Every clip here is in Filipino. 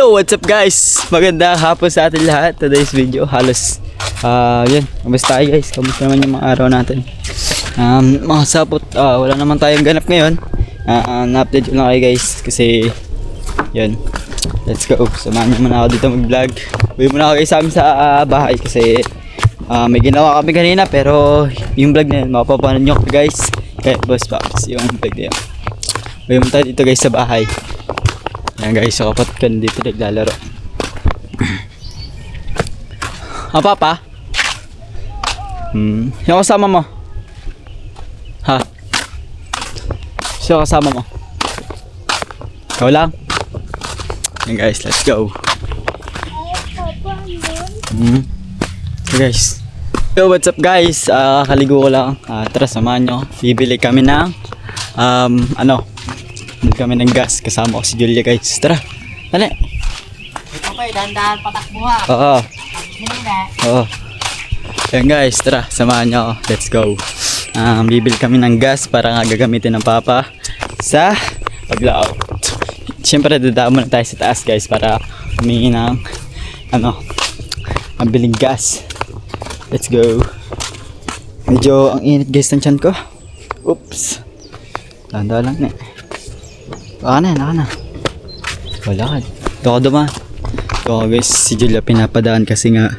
Yo, what's up guys? Magandang hapon sa atin lahat. Today's video halos yun, kamusta tayo guys? Kamusta naman yung mga araw natin? Mga sapot, wala naman tayong ganap ngayon. Na-update ko lang kayo guys kasi yun, let's go. Samahan niyo muna ako dito mag-vlog. Uwi muna ako guys sa amin sa bahay kasi may ginawa kami kanina pero yung vlog na yun mapapanood nyo guys. Kaya boss Paps yung vlog na yun. Uwi muna tayo dito guys sa bahay. Yan guys, so kapatid ko dito naglalaro. Papa? Yung kasama mo? Ha? Sino kasama mo? Ikaw lang? Yan guys, let's go. So guys, yo, what's up guys? Kakaligo ko lang. Tara, samahan nyo. Bibili kami ng bili kami ng gas. Kasama ko si Julia guys. Tara, dali. Ito pa, dahan-dahan patakbo ha. Oo. Oo. Yan guys, tara, samahan nyo ako. Let's go. Bibili kami ng gas para nga gagamitin ng papa sa pag-layout. Siyempre, dadaan muna tayo sa taas guys para humingi ng mabiling gas. Let's go. Medyo ang init guys ng tiyan ko. Oops. Dahan-dahan lang baka na. Wala ka. Ito ako dumaan. Ito guys, si Julia pinapadaan kasi nga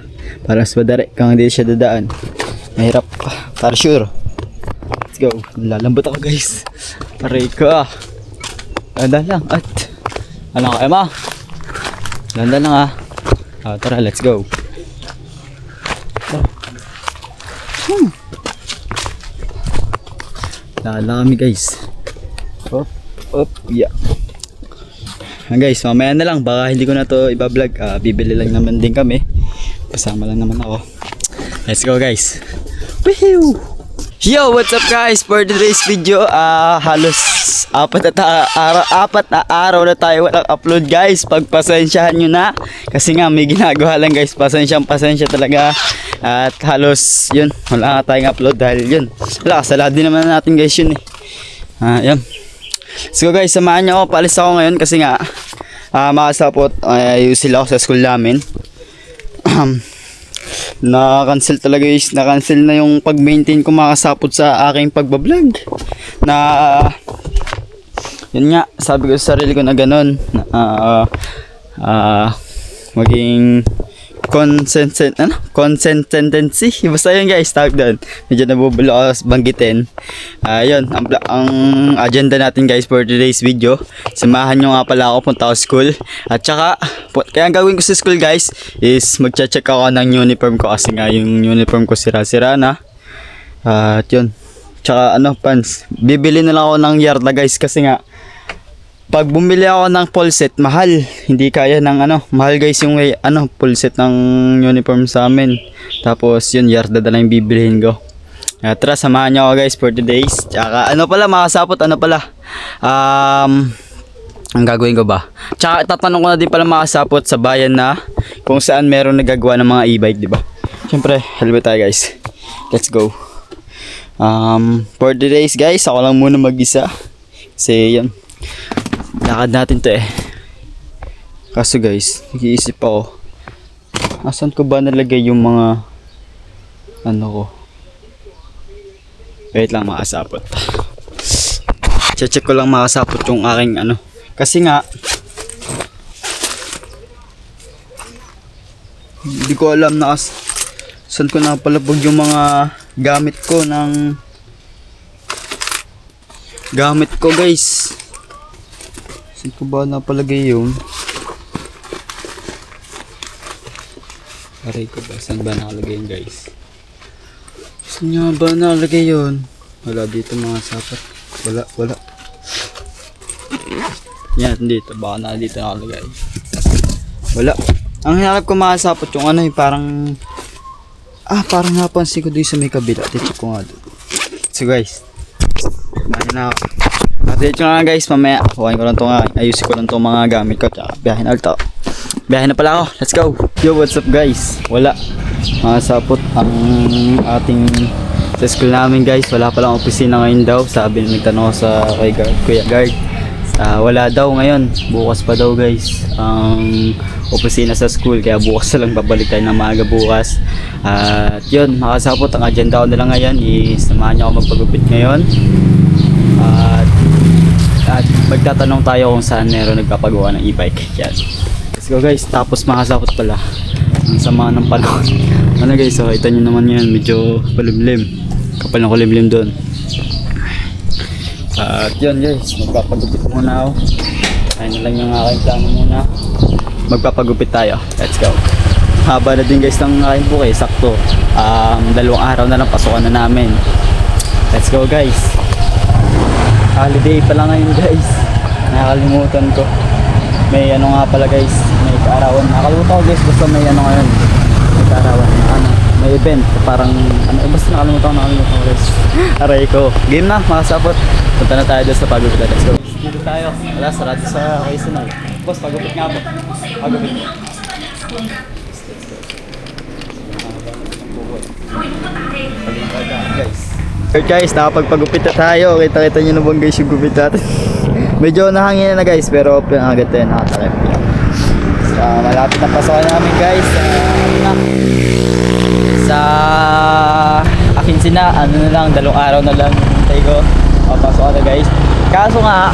para mas madari. Kung hindi siya dadaan, mahirap. Para sure. Let's go. Lalambot ako guys. Aray ko. Dahan lang. At ano kayo ma? Dahan lang tara, let's go. Lala kami guys. Yeah. Guys, mamaya na lang. Baka hindi ko na to iba-vlog. Bibili lang naman din kami. Kasama lang naman ako. Let's go guys. Woohoo! Yo, what's up guys? For today's video, halos apat na araw na tayo walang upload guys. Pagpasensyahan nyo na. Kasi nga may ginagawa lang guys. Pasensya talaga. At halos yun, wala nga tayong upload dahil yun. Wala, kasalahan din naman natin guys yun yun. So guys, samahan nyo ako. Paalis ako ngayon kasi nga makasapot ayusin ako sa school namin. Na-cancel talaga guys. Na-cancel na yung pag-maintain ko makasapot sa aking pagbablog. Yun nga, sabi ko sa sarili ko na ganun. Maging consent tendency. Basta yun guys, tawag doon. Medyo nabubulo ako banggitin. Yun, ang agenda natin guys for today's video. Samahan nyo nga pala ako, punta ako school. At saka, kaya ang gagawin ko sa school guys is magche-check ako ng uniform ko kasi nga yung uniform ko sira-sira na. At yun. Tsaka pants. Bibili na lang ako ng yarda guys kasi nga pag bumili ako ng full set, mahal. Hindi kaya ng mahal guys yung full set ng uniform sa amin. Tapos yun, yarda na lang yung bibilihin ko. Tara, samahan nyo ako guys for today's. Tsaka makasapot, ang gagawin ko ba? Tsaka tatanong ko na din pala makasapot sa bayan na kung saan meron nagagawa ng mga e-bike, diba? Siyempre, helmet tayo guys. Let's go. For today's guys, ako lang muna mag-isa. Kasi yun, lakad natin to Kaso guys, nag-iisip ako, asan ko ba nalagay yung mga ko? Wait lang, makasapot. Check ko lang makasapot yung aking kasi nga hindi ko alam na saan ko napalabog yung mga gamit ko guys. Saan ko ba napalagay yun? Aray ko ba? Saan ba nakalagay yun guys? Saan nga ba nakalagay yun? Wala dito mga sapat. Wala. Yan dito. Baka na dito nakalagay. Wala. Ang hinarap ko mga sapot yung yung parang napansin ko doon sa may kabila. Check ko nga doon. So guys, kumain na ako. Update ko nga guys, mamaya kuhain ko lang ayusin ko lang itong mga gamit ko. Tsaka biyahin na pala ako. Let's go. Yo, what's up guys? Wala, masapot ang ating sa school namin guys. Wala palang opisina ngayon daw. Sabi na nagtanong ko sa kay Kuya Guard. Wala daw ngayon, bukas pa daw guys ang opisina sa school, kaya bukas na lang babalik tayo ng maaga bukas. At yun mga kasapot, ang agenda ko na lang ngayon is samahan niyo ako magpagupit ngayon. At magtatanong tayo kung saan meron nagpapagawa ng e-bike. Yan. Let's go guys. Tapos mga kasapot pala, ang sama ng panahon. Ano guys, so kita nyo naman yan, medyo palimlim. Kapal ng kulimlim doon. At yun guys, magpapagupit muna ako. Ayun na lang yung aking plano muna. Magpapagupit tayo. Let's go. Haba na din guys ng aking book eh. Sakto. 2 araw na lang pasukan na namin. Let's go guys. Holiday pa lang ngayon guys. Nakakalimutan ko. May ano nga pala guys. May kaarawan. Nakalimutan ko guys. Basta may ano ngayon. May kaarawan. May event. Parang ano. Basta nakalimutan ko guys. Aray ko. Game na mga sapot. Punta na tayo doon sa pagupit. Let's go. Dito tayo. Wala, sarado sa Quezon. Boss, pagupit nga po. Pagupit. Guys. Alright guys, nakapagpagupit na tayo. Kita-kita nyo na bang guys yung gupit natin. Medyo nahangin na guys, pero pinakagat tayo, nakatakip lang. So, malapit na pasokan namin guys. Sa Akinsina, ano na lang, 2 araw na lang hintay ko. Papasokan na guys. Kaso nga,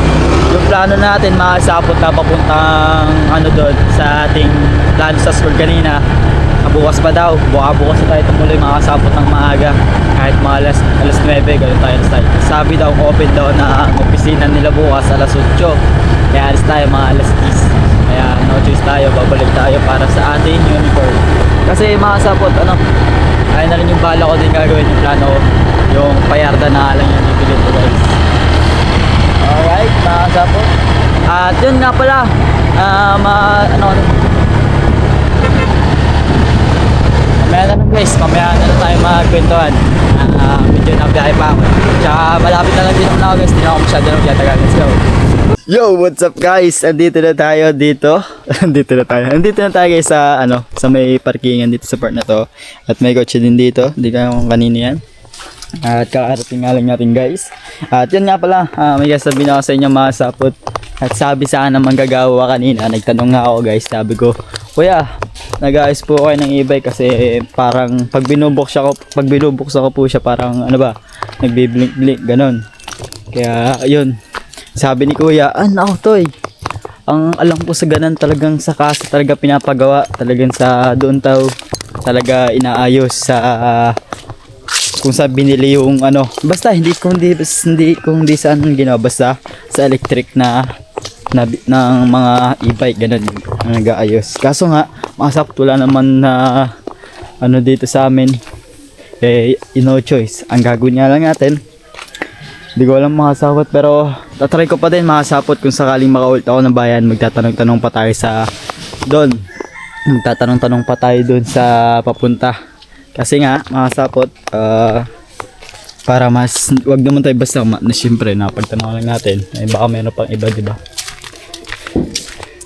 yung plano natin makasapot na papuntang ano doon sa ating plano sa school kanina. Bukas pa daw, bukas na tayo tumuloy makasapot ng maaga. Kahit mga alas 9, gano'n tayo alas tayo. Sabi daw, open daw na opisina nila bukas alas 8. Kaya alas tayo mga alas 10. Kaya no choice tayo, babalik tayo para sa ating uniform. Kasi makasapot, ayun na rin yung bala ko din gagawin yung plano ko. Yung payarda na lang yung ibigay ko guys. Alright, makasapot. At yun nga pala, mamaya na lang guys, mamaya na lang tayo magkwentuhan. Medyo nabiyahe pa ako. Tsaka malapit na lang din ako guys, hindi na ako masyado nang tiyatagal. Let's go. Yo, what's up guys? Andito na tayo dito. Andito na tayo guys sa sa may parkingan dito sa part na to. At may kotse din dito, hindi ka kung kanina yan. At kakarating nga lang natin guys. At yun nga pala, may sasabihin ako sa inyo mga sapot. At sabi sa akin na manggagawa kanina, nagtanong nga ako guys, sabi ko, kuya, nag-aayos po kayo ng e-bike kasi parang pag binubuksan ko po siya parang nagbiblink-blink, ganon. Kaya yun, sabi ni kuya, nako toy, ang alam ko sa ganon talagang sa kasi talaga pinapagawa, talagang sa doon talaga inaayos sa kung saan binili yung basta hindi saan ginawa, basta sa electric na ng mga e-bike ganun nag-aayos. Kaso nga makasapot wala naman na dito sa amin, no choice, ang gagawin nga lang natin, hindi ko alam makasapot, pero tatry ko pa din makasapot kung sakaling makaulit ako ng bayan. Magtatanong-tanong pa tayo doon sa papunta. Kasi nga, makasapot, para mas, wag naman tayo basta, siyempre, napagtanong lang natin, baka meron pang iba, diba?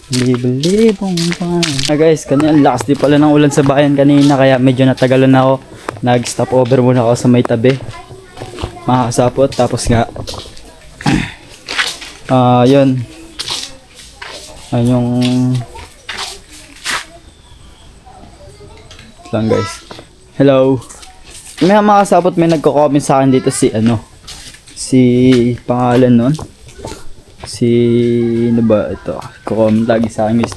Liblibong pa. Guys, kanina, lakas di pala ng ulan sa bayan kanina, kaya medyo natagalan ako. Nag-stop over muna ako sa may tabi. Makasapot, tapos nga, yun. Ayun yung, lang guys. Hello. May makasapot, may nagko-comment sa akin dito si pangalan nun. Ano ba ito? Comment lagi sa akin guys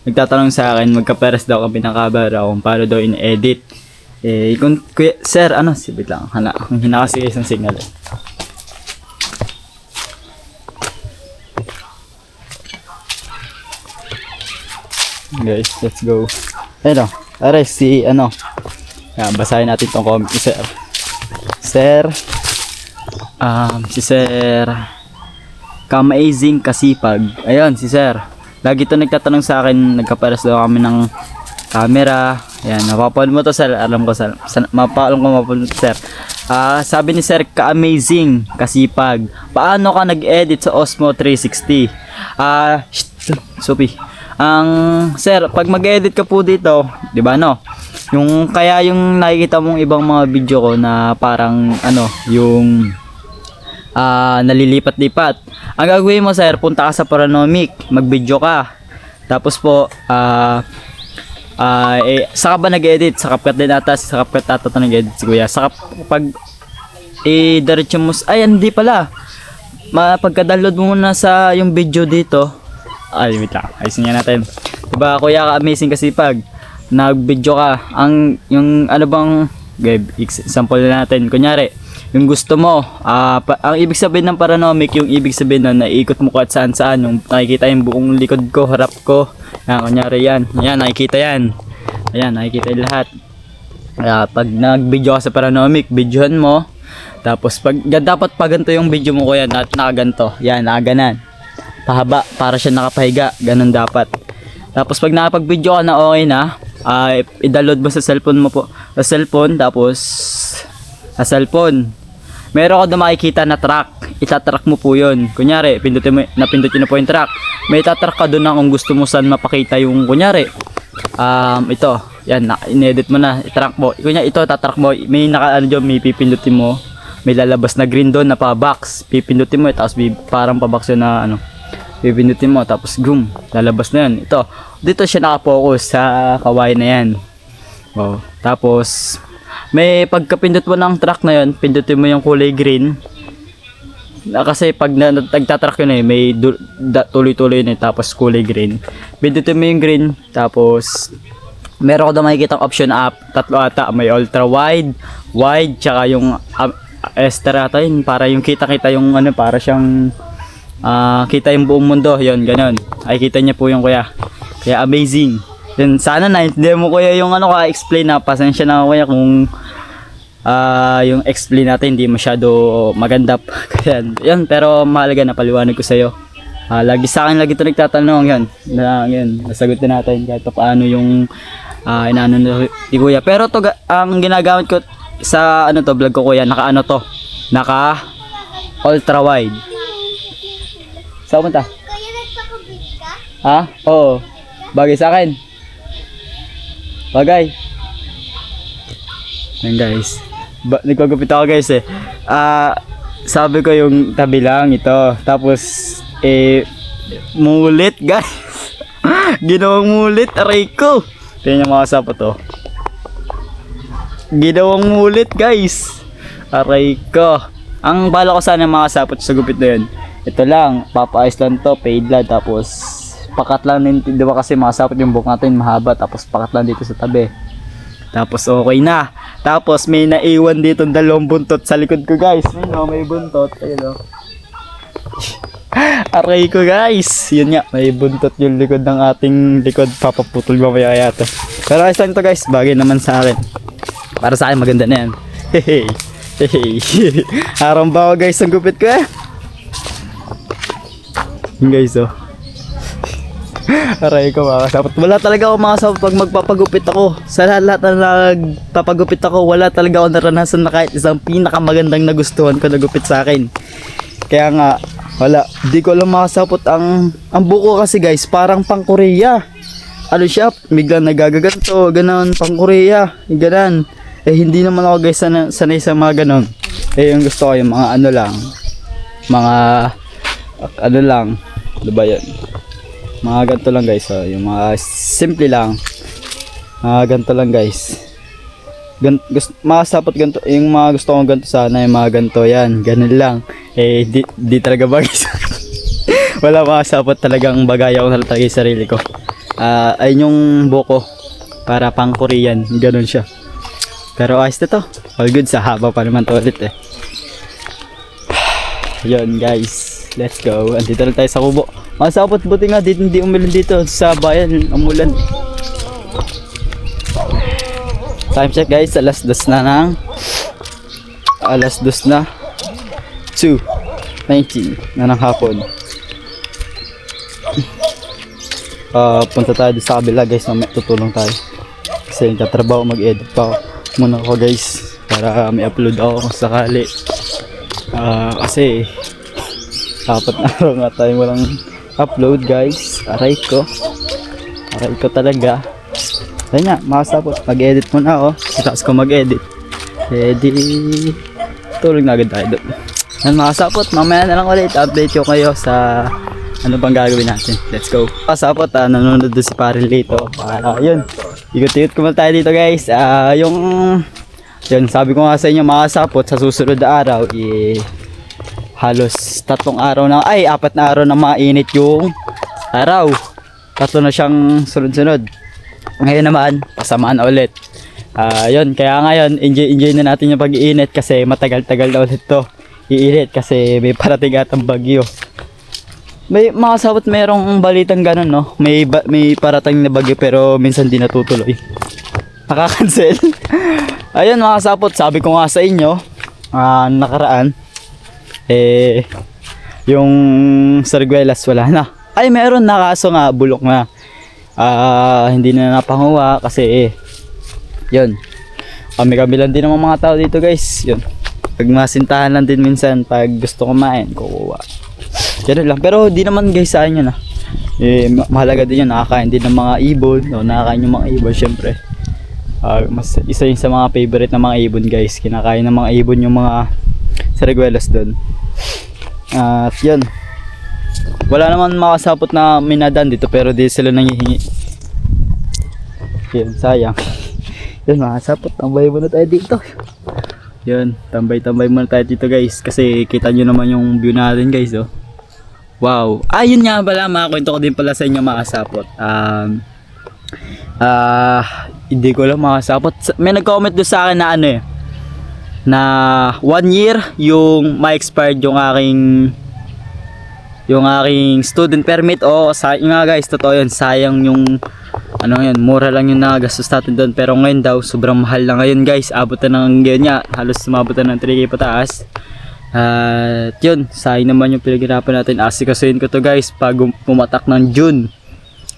nagtatanong sa akin, magkaperas daw kami ng camera kung paano daw in-edit. Kung kuya, sir, sibit lang. Hina kasi isang signal Guys, let's go. Ayun ares basahin natin tong comment ni sir. Si sir Ka-amazing kasipag. Ayun, si sir. Lagi to nagtatanong sa akin, nagkaparas daw kami ng camera. Ayan, mapapanood mo to sir. Alam ko sir. Mapapanood mo to sir. Sabi ni sir, ka-amazing kasipag. Paano ka nag-edit sa Osmo 360? Sophie. Sir, pag mag-edit ka po dito, 'di ba yung nakikita mong ibang mga video ko na parang yung nalilipat-lipat. Ang gagawin mo sir, punta ka sa Paranomic, mag-video ka. Tapos po, saka ba nag-edit? Sa CapCut din ata, sa CapCut ata ito nag-edit si kuya. Saka pag diretso mo, ay hindi pala. Pagka-download mo muna sa yung video dito. Ay, wait lang. Ayusin nga natin. Diba, kuya, ka-amazing kasi pag nag-video ka, yung ano bang, example na natin. Kunyari, yung gusto mo, ang ibig sabihin ng Paranomic, yung ibig sabihin na naiikot mo kahit saan-saan, yung nakikita yung buong likod ko, harap ko. Yan, kunyari yan. Yan, nakikita yan. Ayan, nakikita yung lahat. Pag nag-video ka sa Paranomic, videohan mo. Tapos dapat pag ganito yung video mo kuya, nakaganto. Yan, nakaganan. Pahaba para siya nakapahiga, ganun dapat. Tapos pag nakapag-video ka na okay na, i-download mo sa cellphone mo po. Sa cellphone, tapos sa cellphone. Meron ka na makikita na track. Itatrack mo po 'yon. Kunyari, pindutin na po yung track. May itatrack ka doon na kung gusto mo saan mapakita yung kunyari. Ito, yan, in-edit mo na, i-track mo. Kunyari, ito, tatrack mo. May may pipindutin mo. May lalabas na green doon na pa-box. Pipindutin mo, tapos parang pa-box yun na ano. Pipindutin mo, tapos boom, lalabas na yan. Ito, dito siya nakapokus sa kawain na yan. Oh, tapos, may pagkapindot mo ng track na yun, pindutin mo yung kulay green. Kasi pag nagtatrack yun may tuloy-tuloy yun tapos kulay green. Pindutin mo yung green, tapos meron ko na makikita option tatlo ata, may ultra wide, tsaka yung extra ata yun, para yung kita-kita yung ano, para siyang kita yung buong mundo, yun, ganun. Ay, kita niya po yung kuya. Kaya amazing. Then sana naintindihan mo kuya yung ano ka explain na, pasensya na kuya kung yung explain natin hindi masyado maganda. Kaya yan, pero mahalaga na paliwanag ko sa iyo. Lagi sa akin lagi 'to nagtatanong yan. Nasagot din natin kahit paano yung inaano ni kuya. Pero to ang ginagamit ko sa ano to vlog ko kuya, naka ultra wide. Saan punta? Kaya nagpakabit ka? Ha? Oo. Bagay sa akin. Bagay. Yan guys. Nagpagupit ako guys eh. Sabi ko yung tabi lang ito. Tapos mulit guys. Ginawang mulit. Aray ko. Tingnan yung mga sapot to. Ginawang mulit guys. Aray ko. Ang bala ko sana mga sapot sa gupit na yun. Ito lang. Papaayos lang to. Paid lang. Tapos pakat lang din. Diba kasi mga sapot yung buhok natin mahaba. Tapos pakat lang dito sa tabi. Tapos okay na. Tapos may naiwan dito dalawang buntot sa likod ko guys. Ayun may buntot. Ayun Aray ko guys. Yun nga, may buntot yung likod ng ating likod. Papaputol mamaya kaya to. Pero ayos lang to guys. Bagay naman sa akin. Para sa akin maganda na yan. Hehe. Hehe. Harang bawa guys ang gupit ko eh. Yun guys oh. Aray ko makakasapot. Wala talaga ako makasapot pag magpapagupit ako. Sa lahat na nagpapagupit ako, wala talaga ako naranasan na kahit isang pinakamagandang nagustuhan ko na gupit sa akin. Kaya nga, wala. Di ko lang makasapot. Ang buko kasi guys, parang pang Korea. Ano siya, biglang nagagaganto, ganon, pang Korea, ganon. Hindi naman ako guys sanay sa mga ganon. Yung gusto ko yung mga ano lang. Mga, ano lang. Ano ba yan? Mga ganito lang guys, yung mga simple lang. Mga ganito lang guys. Makasapot ganito, yung mga gusto kong ganito sana, yung mga ganito yan, ganun lang. Di talaga bagay sa wala makasapot talagang bagay ako talaga yung sarili ko. Ayun yung buko, para pang Korean, ganun siya. Pero ayos na to, all good, sa haba pa naman to ulit eh. Yun guys, let's go. Andito na tayo sa kubo. Masapot, buti nga dito, hindi umulan dito sa bayan, umulan. Time check guys, alas 2 na 2:19 na ng hapon. Punta tayo sa kabila guys, mamaya tutulong tayo. Kasi nagtatrabaho, mag-edit pa muna ako guys, para may upload ako kung sakali. Kasi 4 na araw nga tayo walang upload guys. Aray ko talaga. Ayun nga, makasapot. Mag-edit muna ako. Tapos ko mag-edit, di tulog na agad tayo doon. Yan mga sapot, mamaya na lang ulit update ko kayo sa ano bang gagawin natin. Let's go. Mga sapot, nanonood doon si Pare Lito. Yun, ikot-ikot ko muna tayo dito guys. Yun, sabi ko nga sa inyo mga sapot, sa susunod na araw, halos 4 araw na, 4 na araw na mainit yung araw. 3 na siyang sunod-sunod. Ngayon naman, pasamaan na ulit. Yun, kaya ngayon, enjoy na natin yung pag-iinit kasi matagal-tagal na ulit to. Iinit kasi may parating atang bagyo. May mga sabot merong balitang ganun, no? May parating na bagyo pero minsan di natutuloy. Nakakancel. Ayun mga sapot, sabi ko nga sa inyo, nakaraan, yung Sarguelas wala na. Ay meron na kaso nga bulok na. Hindi na napanguha kasi yun. Kami lang din ng mga tao dito guys. Yun. Pag masintahan lang din minsan pag gusto kumain, kukuha. Ganun lang. Pero di naman guys sa inyo na. Mahalaga din yun. Nakakain din ng mga ibon. No, nakakain yung mga ibon syempre. Isa yun sa mga favorite ng mga ibon guys. Kinakain ng mga ibon yung mga sariguelas doon. At yun. Wala naman makasapot na minadan dito pero di sila nangihingi. Yun, sayang. Yun makasapot. Tambay muna tayo dito. Yun, tambay muna tayo dito guys. Kasi kita nyo naman yung view natin guys. Oh. Wow. Yun nga pala. Makakwento ko din pala sa inyo makasapot. Hindi ko lang makasapot. May nag-comment doon sa akin na ano eh. Na 1 year yung ma-expired yung aking student permit. Sayang nga guys, totoo yun. Sayang yung ano yun, mura lang yung nagastos natin doon. Pero ngayon daw, sobrang mahal na ngayon guys. Abot na ng ganyan, halos sumabot na ng 3K pataas. At yun, sayang naman yung pinaghirapan natin. Asikasuhin ko to guys pag pumatak ng June.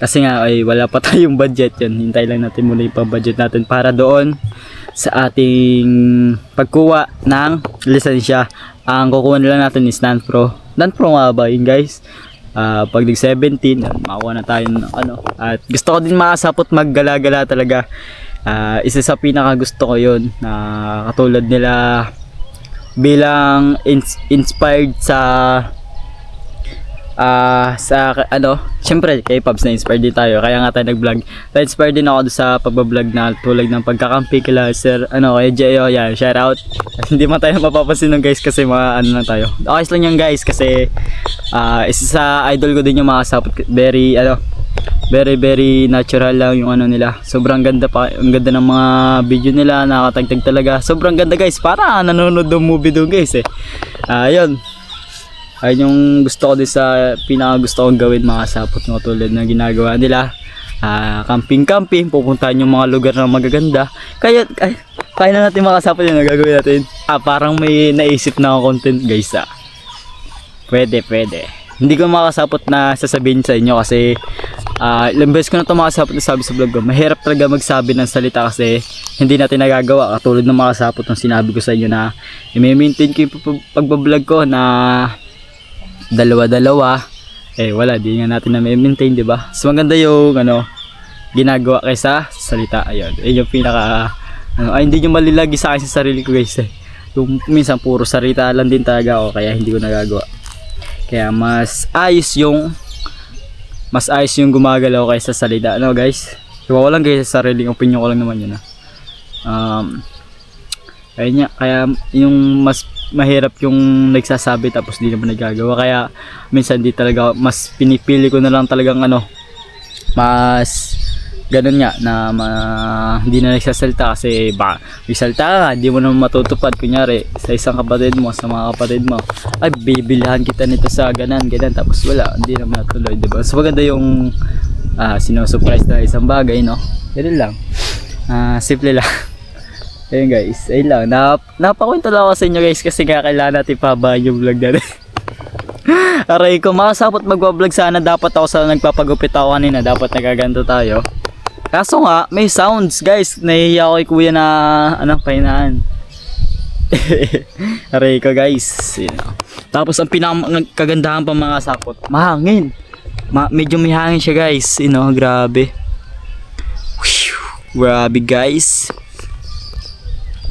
Kasi nga ay wala pa tayong budget yun. Hintay lang natin muna yung pang-budget natin para doon sa ating pagkuha ng lisensya. Ang kukuha nila natin is non-pro. Non-pro nga ba yun guys? Pag nag-17, makuha na tayo ng ano. At gusto ko din makasapot maggala-gala talaga. Isa sa pinaka gusto ko yun na katulad nila bilang inspired sa ano, syempre kay Pabs na inspired din tayo kaya nga tayo nag-vlog. Na-inspired din ako sa pagbablog na tulad ng pagkakampi kila sir, ano, kay J.O. yan, shout out. Hindi man tayo mapapansin nun guys kasi mga ano lang tayo. Okay lang yan guys kasi isa sa idol ko din yung mga sapot. Very very natural lang yung ano nila. Sobrang ganda pa, ang ganda ng mga video nila, nakakatagtag talaga. Sobrang ganda guys, para nanonood ng movie doon guys eh. Yun. Ayun yung gusto ko din sa pinaka gusto kong gawin mga sapot ng tulad ng ginagawa nila. Camping, pupuntahan yung mga lugar na magaganda. Kaya na natin makasapot yun, gagawin natin. Parang may naisip na akong content guys. Pwede. Hindi ko makasapot na sasabihin sa inyo kasi ilang beses ko na ito makasapot na sabi sa vlog ko. Mahirap talaga magsabi ng salita kasi hindi natin nagagawa. Katulad ng makasapot ng sinabi ko sa inyo na i-maintain ko yung pagbablog ko na dalawa-dalawa. Wala, di nga natin na maintain, di ba? So maganda yung ginagawa kaysa salita. Ayun, yung pinaka hindi nyo malilagi sa akin sa sarili ko guys yung minsan puro salita lang din talaga ako kaya hindi ko nagagawa. Kaya mas ayos yung gumagalaw kaysa salita, guys? Iwa ko lang guys sa sariling opinion ko lang naman yun. Ayun nga, kaya yung mas mahirap yung nagsasabi tapos di naman nagagawa. Kaya minsan di talaga, mas pinipili ko na lang talagang mas ganun nga na hindi na nagsasalita kasi magsalita ka, di mo naman matutupad. Kunyari sa isang kapatid mo, sa mga kapatid mo, ay bibilihan kita nito sa ganun tapos wala, hindi naman natuloy, diba? So maganda yung sinusurprise na isang bagay, no? Ganun lang, simple lang. Ayun guys, ayun lang, napakwento lang ako sa inyo guys kasi kailangan natin pabahan yung vlog natin. Aray ko, makasapot magbablog sana, dapat ako sa nagpapagupit ako kanina, dapat nagaganto tayo. Kaso nga, may sounds guys, nahihiya ko kay kuya na pahinaan. Aray ko guys. Tapos ang pinakagandahan pa mga sapot, mahangin. Medyo may hangin siya guys, grabe. Grabe guys.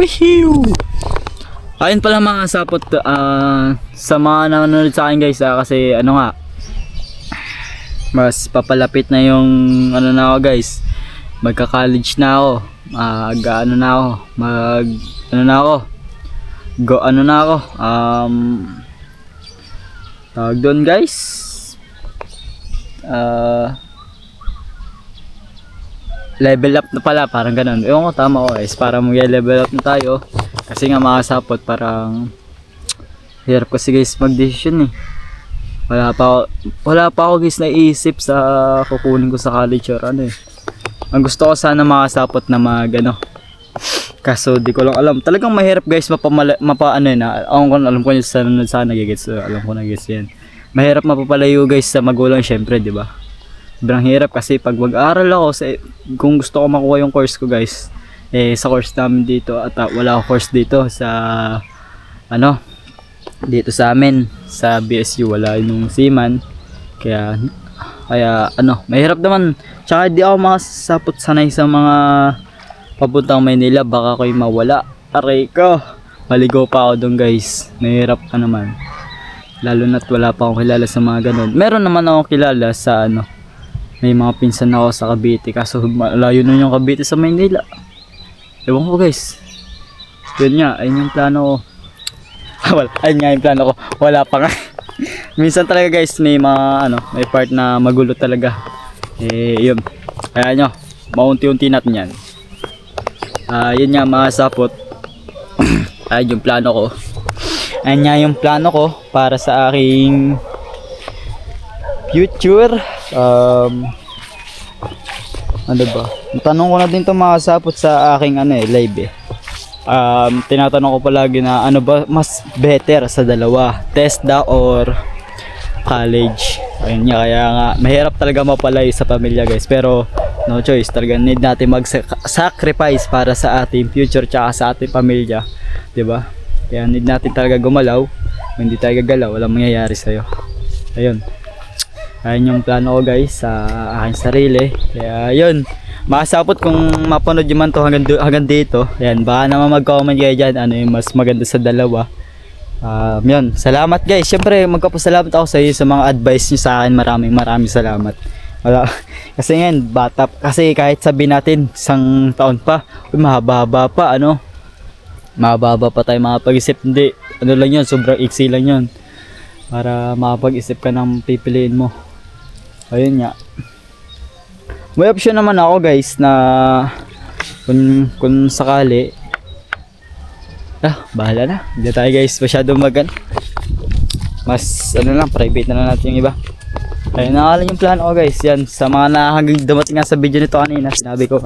Woohoo! Ayun pala mga sapot, sa mga nanonood sa akin guys, kasi ano nga, mas papalapit na yung ano na ako guys, magka-college na ako, ano na ako, ano na ako, ano na ako, tawag doon guys, level up na pala, parang ganun. Ewan ko, tama ko guys, para mag-level up na tayo. Kasi nga mga sapot, parang hirap kasi guys mag-decision eh. Wala pa ako guys naiisip sa kukunin ko sa college or ano eh. Ang gusto ko sana mga sapot na kaso di ko lang alam. Talagang mahirap guys alam ko yung sana gets. Alam ko na gets yan. Mahirap mapapalayo guys sa magulang syempre, di ba? Sobrang hirap kasi pag mag-aaral ako kung gusto ko makuha yung course ko guys, sa course namin dito at wala ako course dito sa dito sa amin sa BSU, wala yung seaman, kaya mahirap naman. Tsaka di ako makasapot sanay sa mga papuntang Maynila, baka ako'y mawala. Aray ko, maligo pa ako doon guys, mahirap ka naman, lalo na't wala pa akong kilala sa mga ganun. Meron naman akong kilala sa may mga pinsan ako sa Cavite, kaso malayo na yung Cavite sa Maynila. Ewan ko guys, yun nga, ayun yung plano ko. Ayun nga yung plano ko, wala pa nga. Minsan talaga guys may mga may part na magulo talaga, yun, kaya nyo maunti-unti natin yan. Yun nga mga sapot. Ayun yung plano ko, ayun nga yung plano ko para sa aking future. Ano ba? Tanong ko na din to mga sapot sa aking live eh. Tinatanong ko palagi na ano ba mas better sa dalawa, TESDA or college. Ayun nga, kaya nga mahirap talaga mapalay sa pamilya guys, pero no choice, talaga need natin mag-sacrifice para sa ating future tsaka sa ating pamilya, 'di ba? Kaya need natin talaga gumalaw. Kung hindi tayo gagalaw, walang mangyayari sa'yo. Ayun. Ayun yung plano ko guys sa aking sarili. Kaya yun, masapot kung mapanood nyo man to hanggang dito. Ayan, baka naman mag-comment kayo dyan ano yung mas maganda sa dalawa. Yun, salamat guys. Siyempre magpapasalamat ako sa iyo sa mga advice nyo sa akin. Maraming salamat. Kasi ngayon bata, kasi kahit sabihin natin isang taon pa, mahaba-haba pa mahaba pa tayo makapag-isip. Hindi, lang yun, sobrang iksi lang yun para makapag-isip ka ng pipiliin mo. Ayun nga, may option naman ako guys na kung sakali bahala na, hindi tayo guys masyado mas lang, private na lang natin yung iba. Ayun na nga lang yung plano ko guys. Yan, sa mga hanggang dumating nga sa video nito kanina, sinabi ko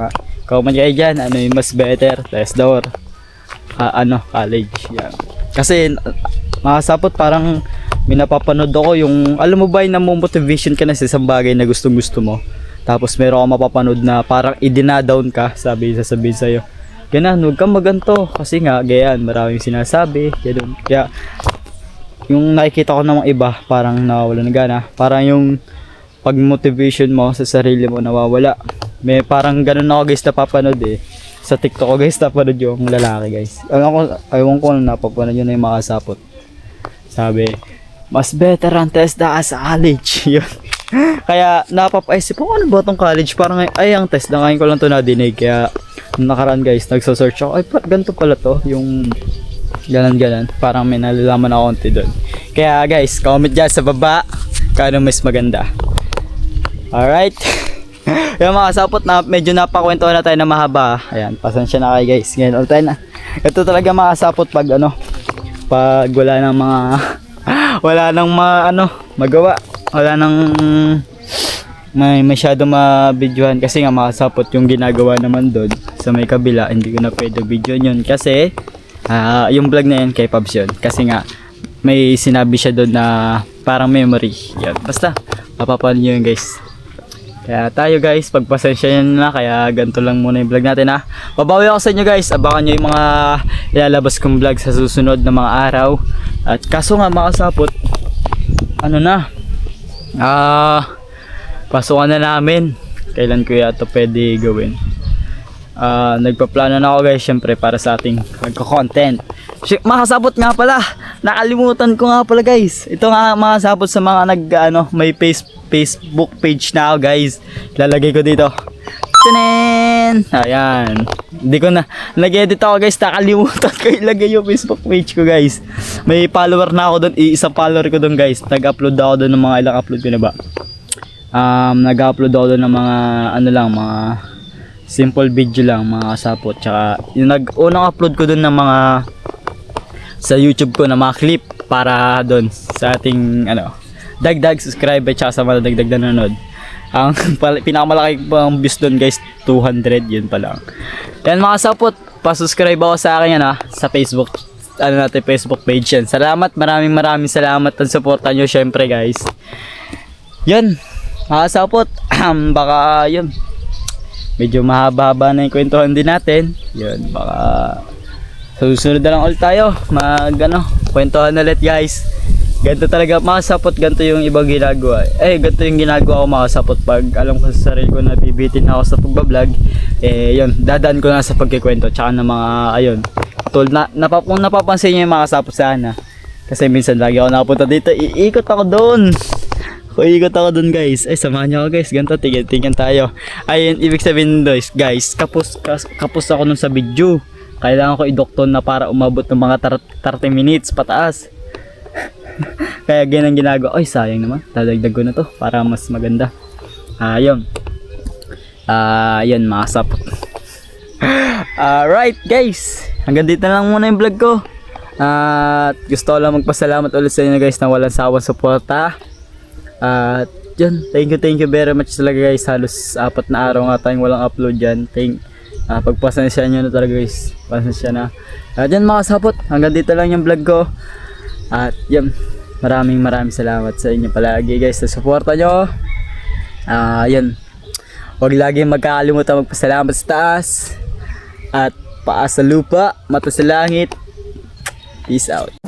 comment kayo dyan, ano yung mas better, TESDA or college. Yan, kasi makasapot parang may napapanood ako yung, alam mo ba yung namomotivation ka na sa isang bagay na gustong gusto mo, tapos meron ka mapapanood na parang idinadown ka, sasabihin sa'yo ganun, huwag kang maganto kasi nga gayan, maraming sinasabi ganun. Kaya yung nakikita ko ng mga iba parang nawawala ng gana, parang yung pag motivation mo sa sarili mo nawawala. May parang ganun ako guys napapanood sa TikTok ko guys, napanood yung lalaki guys, ewan ko na napapanood yun na yung makasapot, sabi mas better ang TESDA sa college. Yun. Kaya napapaisip ko, ano ba itong college? Parang ang TESDA ngayon ko lang ito nadinig. Kaya nakaraan guys, nagsasearch ako, ganito pala to, yung ganan. Parang may nalalaman ako konti doon. Kaya guys, comment dyan sa baba kung ano mas maganda. Alright. Yung mga sapot na medyo napakwento na tayo na mahaba. Ayan, pasensya na kayo guys. Ngayon all tayo na. Ito talaga mga sapot pag pag wala ng mga wala nang magawa, wala nang may masyado mabidyohan kasi nga makasapot yung ginagawa naman doon sa may kabila. Hindi ko na pwede video yun kasi yung vlog na yun kay Pabs yun, kasi nga may sinabi siya doon na parang memory yan. Basta mapapanin nyo yun guys. Kaya tayo guys, pagpasensya nyo na, kaya ganito lang muna yung vlog natin Babawi ako sa inyo guys, abangan nyo yung mga ilalabas kong vlog sa susunod na mga araw. At kaso nga makasapot, pasukan na namin, kailan ko ito pwede gawin. Nagpaplano na ako guys, syempre para sa ating content. Mga kasabot nga pala. Nakalimutan ko nga pala guys. Ito nga mga kasabot sa mga may Facebook page na ako guys. Lalagay ko dito. Tanen! Ayan. Hindi ko na nag-edit ako guys. Nakalimutan ko ilagay yung Facebook page ko guys. May follower na ako doon. Isang follower ko doon guys. Nag-upload ako doon ng mga ilang upload ko na ba. Nag-upload ako doon ng mga mga simple video lang mga kasapot. Tsaka yung unang upload ko doon ng mga sa YouTube ko na mga clip para doon sa ating dagdag subscriber tsaka sa mga dagdag na nanonood. Ang pinakamalaki pang views doon guys 200 yun pa lang. Yan mga kasapot, pa-subscribe ako sa akin sa Facebook Facebook page yan. Salamat, maraming salamat at suporta nyo syempre guys. Yun mga kasapot, baka yun medyo mahaba-haba na yung kwentuhan din natin. Yun, baka sa susunod na lang ulit tayo kwentuhan ulit guys. Ganito talaga mga kasapot, ganito yung ibang ginagawa. Ganito yung ginagawa ko mga kasapot pag alam ko sa sarili ko na bibitin ako sa pagbablog. Yun, dadaan ko na sa pagkikwento tsaka ng mga kung napapansin nyo yung mga kasapot sana. Kasi minsan lagi ako nakapunta dito, iikot ako doon guys. Samahan nyo ako guys. Ganito, tingin tayo. Ayun, ibig sabihin guys, kapos ako nun sa video. Kailangan ko i-dokton na para umabot ng mga 30 minutes pataas. Kaya ganyan ang ginagawa. Sayang naman. Dadagdag ko na to para mas maganda. Ayun mga sapot. Alright guys, hanggang dito na lang muna yung vlog ko. At gusto ko lang magpasalamat ulit sa inyo guys na walang sawang suporta. At yun, thank you very much talaga guys. Halos 4 na araw nga tayong walang upload dyan. Pagpasensya nyo na talaga guys. Pasensya na. At yun mga sapot, hanggang dito lang yung vlog ko. At yun, maraming salamat sa inyo palagi guys sa suporta nyo. Yun, huwag lagi magkakalimutan magpasalamat sa taas at paa sa lupa, mata sa langit. Peace out.